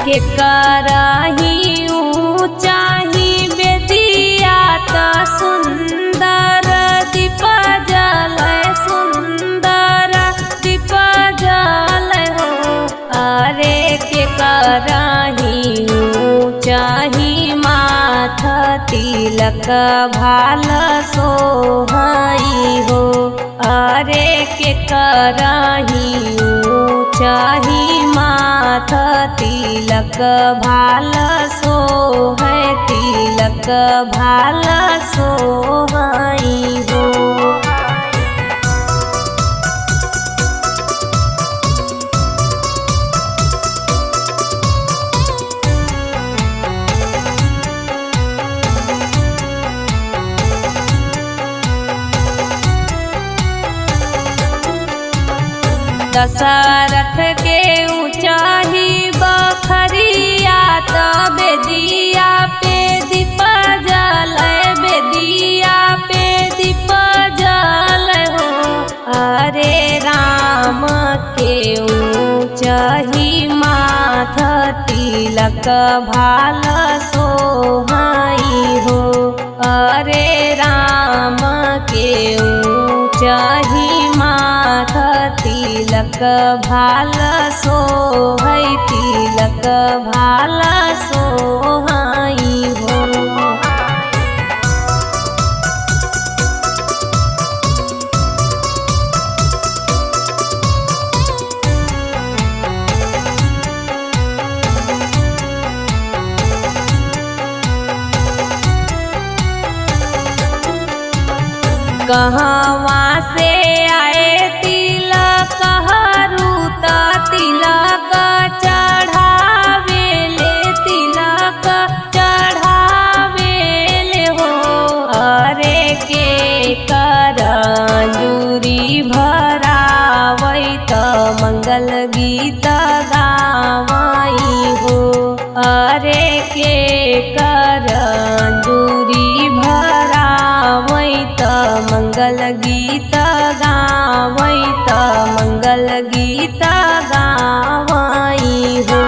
के करही ऊँचाही बेदिया त सुंदर दीप जलय सुंदर दीप जलय हो। अरे के करही ऊँचाही माथ तिलक भाल सोहई हो। अरे के करही ऊँचाही माथ तिलक भाल सोहै तिलक भाल सोहई हो। दशरथ के ऊँचाही बखरिया त बेदिया पे दीप जलय बेदिया पे दीप जलय हो। अरे राम के ऊँचाही माथ तिलक भाल सोहई हो। अरे राम के ऊँचाही माथ तिलक भाल सोहै तिलक भाल सोहई हो। कहवा से आए तिलक हरू त तिलक चढ़ावेले तिलक चढ़ावेले हो। अरे के करंजूरी भरावै त मंगल गीत गावई हो। अरे के करंजूरी भरावै त मंगल गीत गावै त मंगल गीत गावई हो।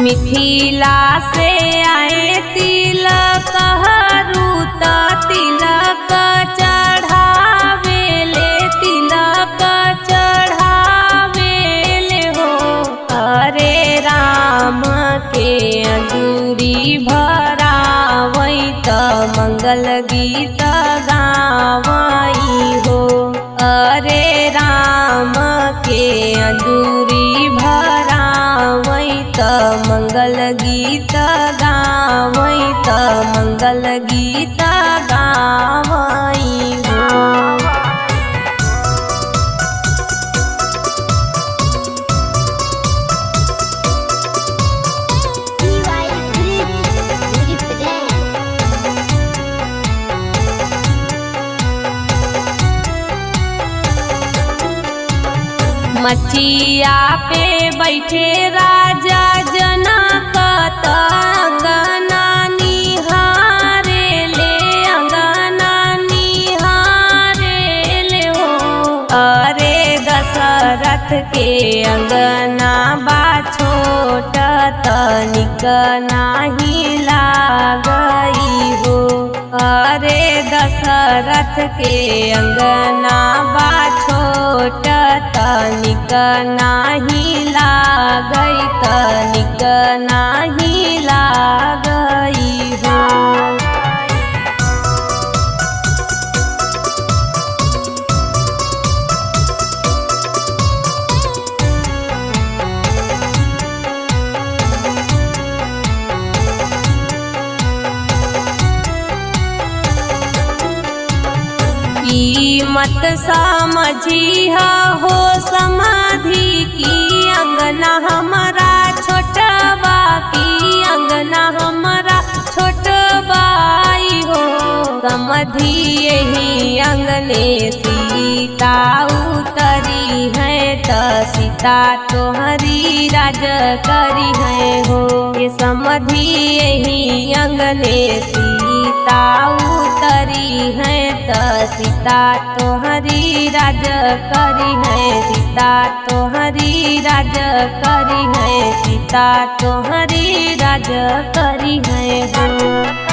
मिथिला से आए तिलक हरू त तिलक चढ़ावेले तिलक चढ़ावेले हो। अरे राम के अंजूरी भरावै त मंगल गीत गावई हो। अरे राम के अंजूरी भरावै त मंगल गीत गावै त मंगल गीत गावई हो। मचिया पे बैठे राजा जनक त अंगना निहारे ले अंगना निहारे ले हो। अरे दशरथ के अंगना बा छोट तनिक नाही लागई हो। अरे दशरथ के अंगना बा छोट तनिक नाही लागई तनिक नाही लागई हो। मत समझिया हो समाधि की अंगना हमारा छोटबा की अंगना हमारा छोटबाई हो। समधि यही अंगने सीता उतरी है त सीता तोहरी राज करी है हो। ये समझी यही अंगने सीता उतरी है त सीता तोहरी राज करी है, सीता तोहरी राज करी है, सीता तोहरी राज करी है हो।